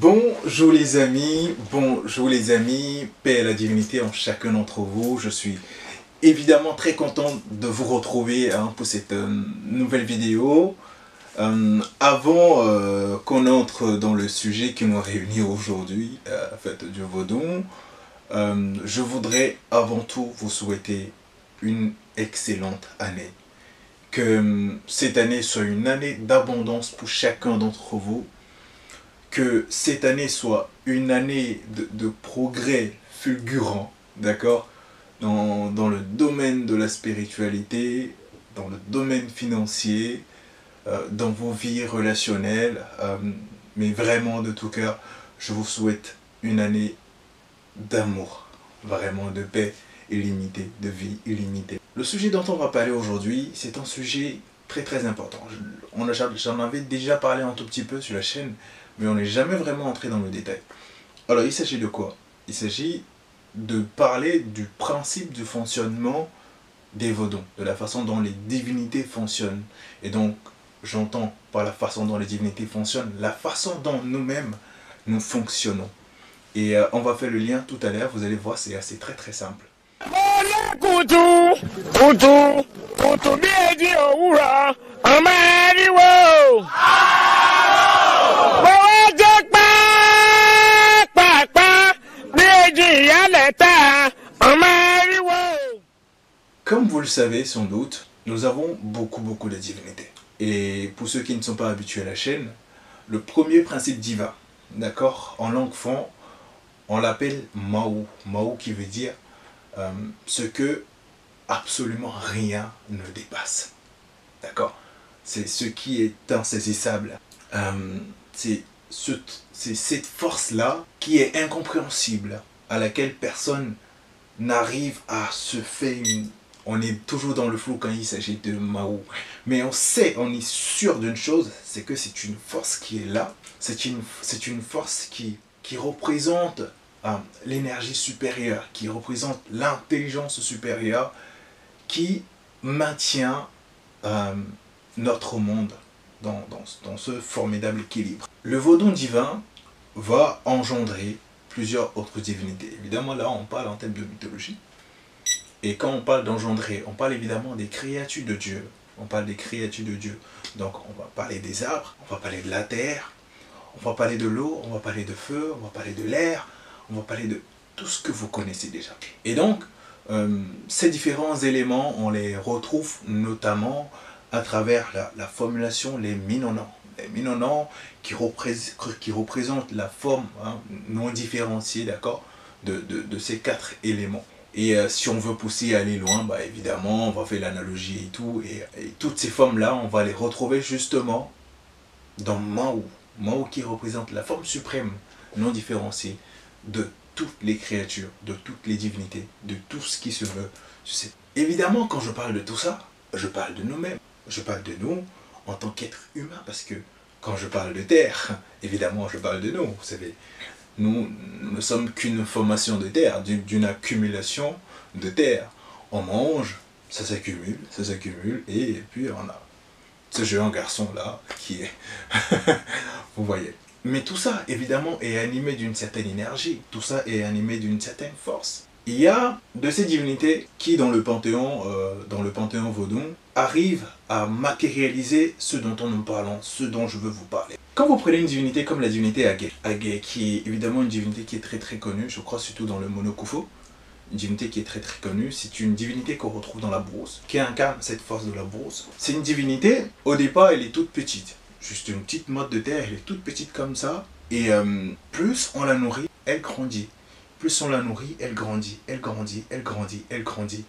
Bonjour les amis, paix à la divinité en chacun d'entre vous. Je suis évidemment très content de vous retrouver pour cette nouvelle vidéo. Avant qu'on entre dans le sujet qui nous réunit aujourd'hui, fête du Vaudon, je voudrais avant tout vous souhaiter une excellente année. Que cette année soit une année d'abondance pour chacun d'entre vous. Que cette année soit une année de progrès fulgurant, d'accord, dans le domaine de la spiritualité, dans le domaine financier, dans vos vies relationnelles, mais vraiment de tout cœur, je vous souhaite une année d'amour, vraiment de paix illimitée, de vie illimitée. Le sujet dont on va parler aujourd'hui, c'est un sujet très important. J'en avais déjà parlé un tout petit peu sur la chaîne, mais on n'est jamais vraiment entré dans le détail. Alors il s'agit de quoi? Il s'agit de parler du principe du fonctionnement des Vodons, de la façon dont les divinités fonctionnent. Et donc, j'entends par la façon dont les divinités fonctionnent, la façon dont nous-mêmes nous fonctionnons. Et on va faire le lien tout à l'heure, vous allez voir, c'est très simple. Comme vous le savez sans doute, nous avons beaucoup de divinités. Et pour ceux qui ne sont pas habitués à la chaîne, le premier principe divin, d'accord, en langue fon, on l'appelle Maou. Maou qui veut dire ce que absolument rien ne dépasse. D'accord? C'est ce qui est insaisissable. C'est cette force-là qui est incompréhensible, à laquelle personne n'arrive à se faire une... On est toujours dans le flou quand il s'agit de Maou. Mais on est sûr d'une chose, c'est que c'est une force qui est là. C'est une force qui représente l'énergie supérieure, qui représente l'intelligence supérieure, qui maintient notre monde dans ce formidable équilibre. Le Vaudon divin va engendrer plusieurs autres divinités. Évidemment, là, on parle en termes de mythologie. Et quand on parle d'engendrer, on parle évidemment des créatures de Dieu. On parle des créatures de Dieu. Donc, on va parler des arbres, on va parler de la terre, on va parler de l'eau, on va parler de feu, on va parler de l'air, on va parler de tout ce que vous connaissez déjà. Et donc, ces différents éléments, on les retrouve notamment à travers la formulation les minonans. Les minonans qui représentent la forme non différenciée, d'accord, de ces quatre éléments. Et si on veut pousser et aller loin, bah évidemment, on va faire l'analogie et tout. Et toutes ces formes-là, on va les retrouver justement dans Maou. Maou qui représente la forme suprême, non différenciée, de toutes les créatures, de toutes les divinités, de tout ce qui se veut. Évidemment, quand je parle de tout ça, je parle de nous-mêmes. Je parle de nous en tant qu'êtres humains, parce que quand je parle de terre, évidemment, je parle de nous. Vous savez, nous ne sommes qu'une formation de terre, d'une accumulation de terre. On mange, ça s'accumule, et puis on a ce jeune garçon-là qui est... Vous voyez. Mais tout ça, évidemment, est animé d'une certaine énergie. Tout ça est animé d'une certaine force. Il y a de ces divinités qui, dans le panthéon vaudon, arrivent à matérialiser ce dont nous parlons, ce dont je veux vous parler. Quand vous prenez une divinité comme la divinité Agé, Agé qui est évidemment une divinité qui est très connue, je crois surtout dans le Monokufo, une divinité qui est très connue, c'est une divinité qu'on retrouve dans la brousse, qui incarne cette force de la brousse. C'est une divinité, au départ, elle est toute petite. Juste une petite motte de terre, elle est toute petite comme ça. Et plus on la nourrit, elle grandit. Plus on la nourrit, elle grandit, elle grandit, elle grandit, elle grandit.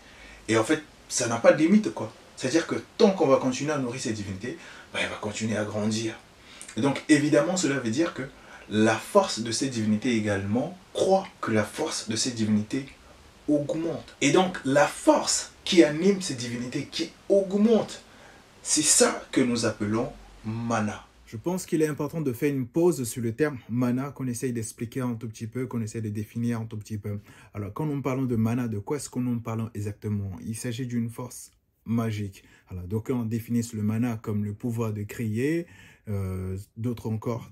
Et en fait, ça n'a pas de limite, quoi. C'est-à-dire que tant qu'on va continuer à nourrir cette divinité, bah, elle va continuer à grandir. Et donc, évidemment, cela veut dire que la force de cette divinité également croit que la force de cette divinité augmente. Et donc, la force qui anime cette divinité, qui augmente, c'est ça que nous appelons mana. Je pense qu'il est important de faire une pause sur le terme mana, qu'on essaye d'expliquer un tout petit peu, qu'on essaye de définir un tout petit peu. Alors, quand nous parlons de mana, de quoi est-ce que nous parlons exactement? Il s'agit d'une force magique. Alors, d'aucuns définissent le mana comme le pouvoir de créer, d'autres encore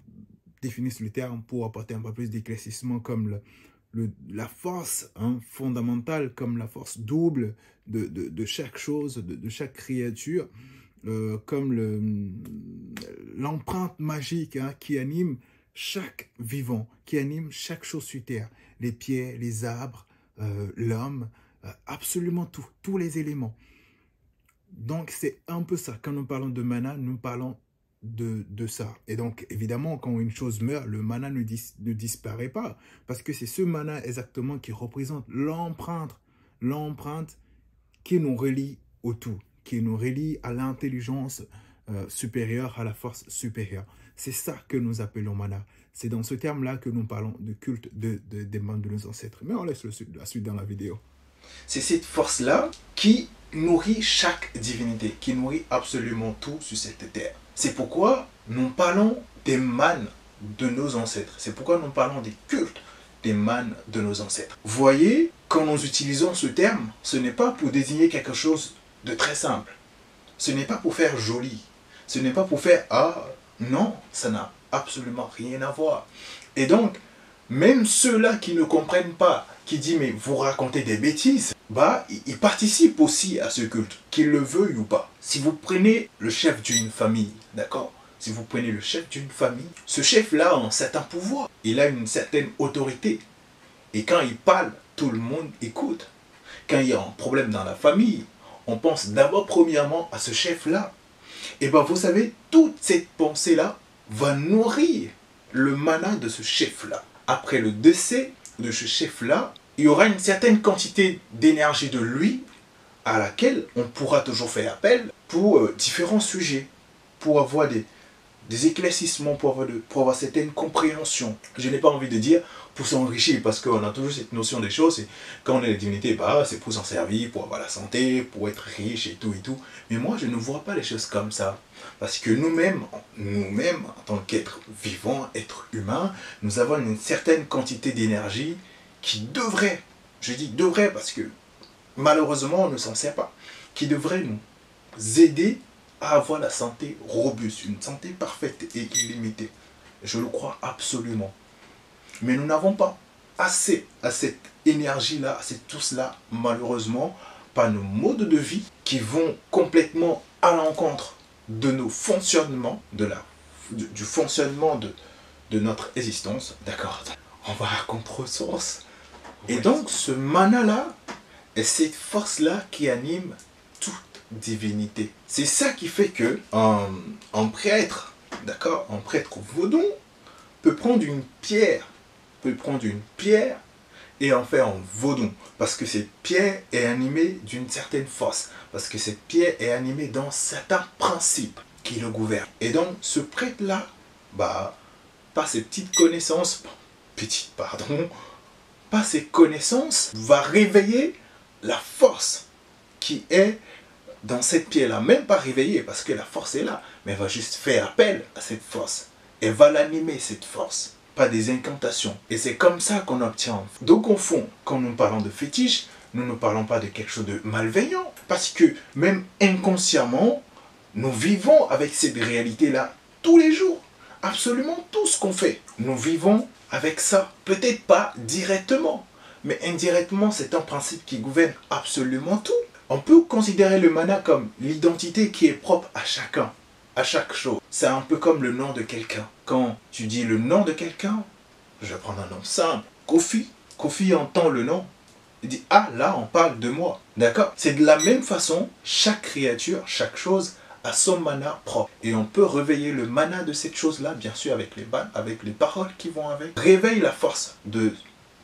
définissent le terme pour apporter un peu plus d'éclaircissement, comme la force fondamentale, comme la force double de chaque chose, de chaque créature, comme l'empreinte magique qui anime chaque vivant, qui anime chaque chose sur Terre, les pierres, les arbres, l'homme, absolument tout, tous les éléments. Donc c'est un peu ça, quand nous parlons de mana, nous parlons de ça. Et donc évidemment, quand une chose meurt, le mana ne disparaît pas, parce que c'est ce mana exactement qui représente l'empreinte qui nous relie au tout, qui nous relie à l'intelligence supérieure, à la force supérieure. C'est ça que nous appelons mana. C'est dans ce terme-là que nous parlons de culte des membres de nos ancêtres. Mais on laisse la suite dans la vidéo. C'est cette force-là qui nourrit chaque divinité, qui nourrit absolument tout sur cette terre. C'est pourquoi nous parlons des manes de nos ancêtres. C'est pourquoi nous parlons des cultes des manes de nos ancêtres. Vous voyez, quand nous utilisons ce terme, ce n'est pas pour désigner quelque chose de très simple. Ce n'est pas pour faire joli. Ce n'est pas pour faire « Ah, non, ça n'a absolument rien à voir. » Et donc, même ceux-là qui ne comprennent pas, qui disent « Mais vous racontez des bêtises », bah, ils participent aussi à ce culte, qu'ils le veuillent ou pas. Si vous prenez le chef d'une famille, d'accord ? Si vous prenez le chef d'une famille, ce chef-là a un certain pouvoir. Il a une certaine autorité. Et quand il parle, tout le monde écoute. Quand il y a un problème dans la famille, on pense d'abord premièrement à ce chef-là. Et bien vous savez, toute cette pensée-là va nourrir le mana de ce chef-là. Après le décès de ce chef-là, il y aura une certaine quantité d'énergie de lui à laquelle on pourra toujours faire appel pour différents sujets, pour avoir des éclaircissements, pour avoir certaines compréhensions. Je n'ai pas envie de dire pour s'enrichir, parce qu'on a toujours cette notion des choses, et quand on est la divinité, bah, c'est pour s'en servir, pour avoir la santé, pour être riche et tout. Mais moi, je ne vois pas les choses comme ça. Parce que nous-mêmes, en tant qu'êtres vivants, êtres humains, nous avons une certaine quantité d'énergie qui devrait, je dis devrait parce que malheureusement, on ne s'en sert pas, qui devrait nous aider à avoir la santé robuste, une santé parfaite et illimitée. Je le crois absolument. Mais nous n'avons pas assez à cette énergie-là, à cette touche-là, malheureusement, par nos modes de vie qui vont complètement à l'encontre de nos fonctionnements, du fonctionnement de notre existence. D'accord, on va à contre-source. Et donc, ce mana-là est cette force-là qui anime toute divinité. C'est ça qui fait que un prêtre, d'accord, un prêtre vaudon peut prendre une pierre, et en faire un vaudon, parce que cette pierre est animée d'une certaine force, parce que cette pierre est animée dans certains principes qui le gouvernent. Et donc, ce prêtre-là, bah, par ses petites connaissances, par ses connaissances, va réveiller la force qui est dans cette pierre-là. Même pas réveiller, parce que la force est là, mais elle va juste faire appel à cette force. Elle va l'animer, cette force. Pas des incantations. Et c'est comme ça qu'on obtient. Donc au fond, quand nous parlons de fétiche, nous ne parlons pas de quelque chose de malveillant. Parce que même inconsciemment, nous vivons avec cette réalité-là tous les jours. Absolument tout ce qu'on fait. Nous vivons avec ça. Peut-être pas directement, mais indirectement, c'est un principe qui gouverne absolument tout. On peut considérer le mana comme l'identité qui est propre à chacun, à chaque chose. C'est un peu comme le nom de quelqu'un. Quand tu dis le nom de quelqu'un, je vais prendre un nom simple, Kofi. Kofi entend le nom, il dit « Ah, là, on parle de moi. » D'accord? C'est de la même façon, chaque créature, chaque chose a son mana propre. Et on peut réveiller le mana de cette chose-là, bien sûr, avec les paroles qui vont avec. Réveille la force de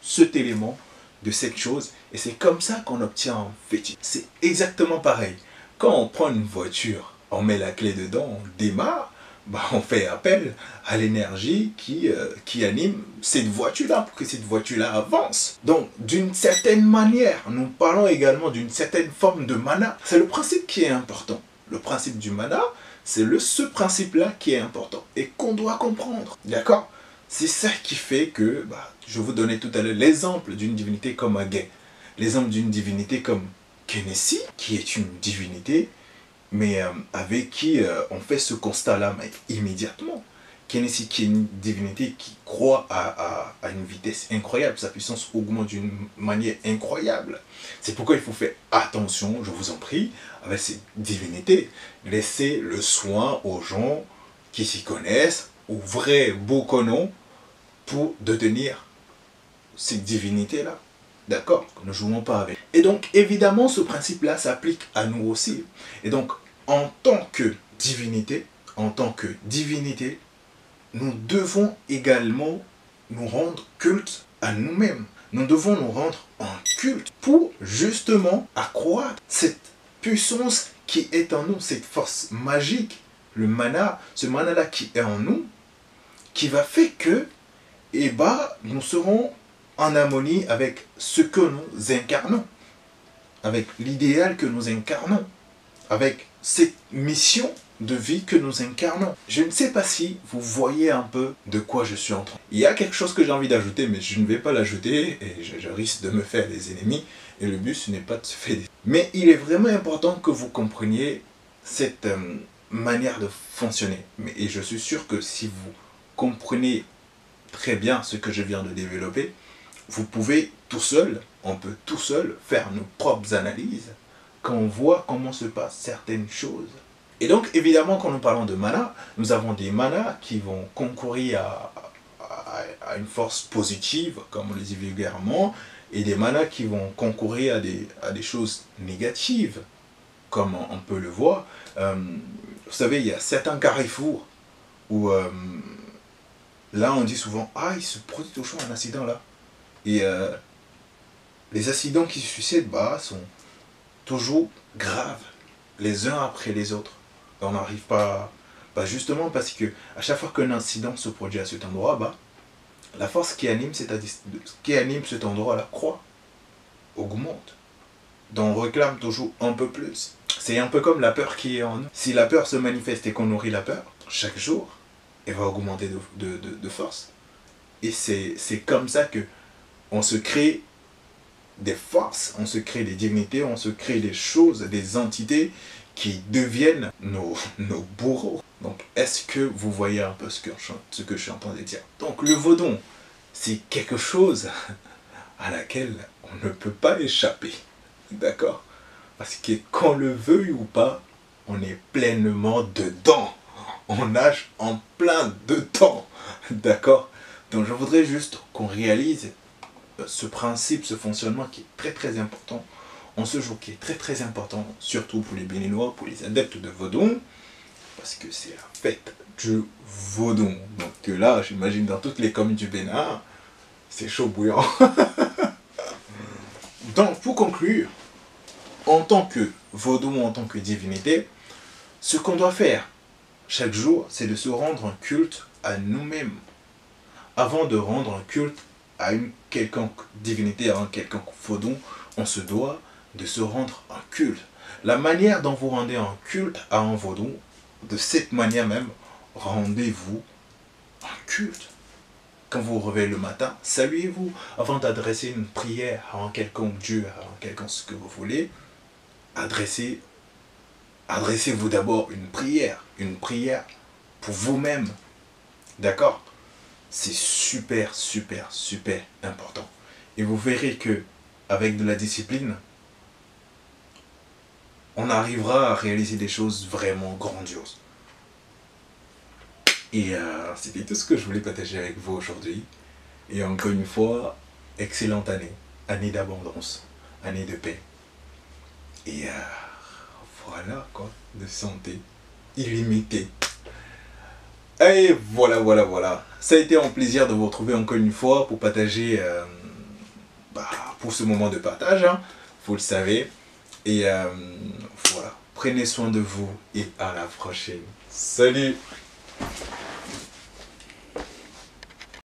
cet élément, de cette chose. Et c'est comme ça qu'on obtient un fétiche. C'est exactement pareil. Quand on prend une voiture, on met la clé dedans, on démarre, bah on fait appel à l'énergie qui anime cette voiture-là pour que cette voiture-là avance. Donc, d'une certaine manière, nous parlons également d'une certaine forme de mana. C'est le principe qui est important. Le principe du mana, c'est ce principe-là qui est important et qu'on doit comprendre. D'accord? C'est ça qui fait que, je vous donnais tout à l'heure l'exemple d'une divinité comme Agay, l'exemple d'une divinité comme Kenessi, qui est une divinité, mais avec qui on fait ce constat-là immédiatement. Kenesis, qui est une divinité qui croît à une vitesse incroyable. Sa puissance augmente d'une manière incroyable. C'est pourquoi il faut faire attention, je vous en prie, avec ces divinités. Laissez le soin aux gens qui s'y connaissent, aux vrais Bokono, pour détenir ces divinités-là. D'accord? Ne jouons pas avec. Et donc, évidemment, ce principe-là s'applique à nous aussi. Et donc, en tant que divinité, nous devons également nous rendre culte à nous-mêmes. Nous devons nous rendre en culte pour justement accroître cette puissance qui est en nous, cette force magique, le mana, ce mana-là qui est en nous, qui va faire que, nous serons en harmonie avec ce que nous incarnons, avec l'idéal que nous incarnons, avec cette mission de vie que nous incarnons. Je ne sais pas si vous voyez un peu de quoi je suis en train. Il y a quelque chose que j'ai envie d'ajouter, mais je ne vais pas l'ajouter et je risque de me faire des ennemis. Et le but, ce n'est pas de se faire des... Mais il est vraiment important que vous compreniez cette manière de fonctionner. Et je suis sûr que si vous comprenez très bien ce que je viens de développer, vous pouvez tout seul, on peut tout seul faire nos propres analyses quand on voit comment se passent certaines choses. Et donc, évidemment, quand nous parlons de mana, nous avons des manas qui vont concourir à une force positive, comme on le dit vulgairement, et des manas qui vont concourir à des choses négatives, comme on peut le voir. Vous savez, il y a certains carrefours où, là, on dit souvent, ah, il se produit toujours un accident là. Et les accidents qui se succèdent sont toujours graves, les uns après les autres. On n'arrive pas, justement parce que à chaque fois qu'un incident se produit à cet endroit, la force qui anime cet endroit-là croît, augmente. Donc on réclame toujours un peu plus. C'est un peu comme la peur qui est en nous. Si la peur se manifeste et qu'on nourrit la peur, chaque jour, elle va augmenter de force. Et c'est comme ça que on se crée des forces, on se crée des dignités, on se crée des choses, des entités qui deviennent nos bourreaux. Donc, est-ce que vous voyez un peu ce que je suis en train de dire? Donc, le vaudon, c'est quelque chose à laquelle on ne peut pas échapper. D'accord? Parce que qu'on le veuille ou pas, on est pleinement dedans. On nage en plein dedans. D'accord? Donc, je voudrais juste qu'on réalise ce principe, ce fonctionnement qui est très très important en ce jour, qui est très très important, surtout pour les Béninois, pour les adeptes de Vaudon, parce que c'est la fête du Vaudon. Donc là, j'imagine dans toutes les communes du Bénin, c'est chaud bouillant. Donc pour conclure, en tant que Vaudon, en tant que divinité, ce qu'on doit faire chaque jour, c'est de se rendre un culte à nous-mêmes, avant de rendre un culte à une quelconque divinité, à un quelconque Vaudon, on se doit de se rendre un culte. La manière dont vous rendez un culte à un Vaudon, de cette manière même, rendez-vous un culte. Quand vous vous réveillez le matin, saluez-vous. Avant d'adresser une prière à un quelconque Dieu, à un quelconque ce que vous voulez, adressez-vous d'abord une prière pour vous-même. D'accord? C'est super, super, super important. Et vous verrez que avec de la discipline, on arrivera à réaliser des choses vraiment grandioses. Et c'était tout ce que je voulais partager avec vous aujourd'hui. Et encore une fois, excellente année. Année d'abondance, année de paix. Et voilà quoi, de santé illimitée. Et voilà. Ça a été un plaisir de vous retrouver encore une fois pour partager, pour ce moment de partage, hein, vous le savez. Et voilà, prenez soin de vous et à la prochaine. Salut!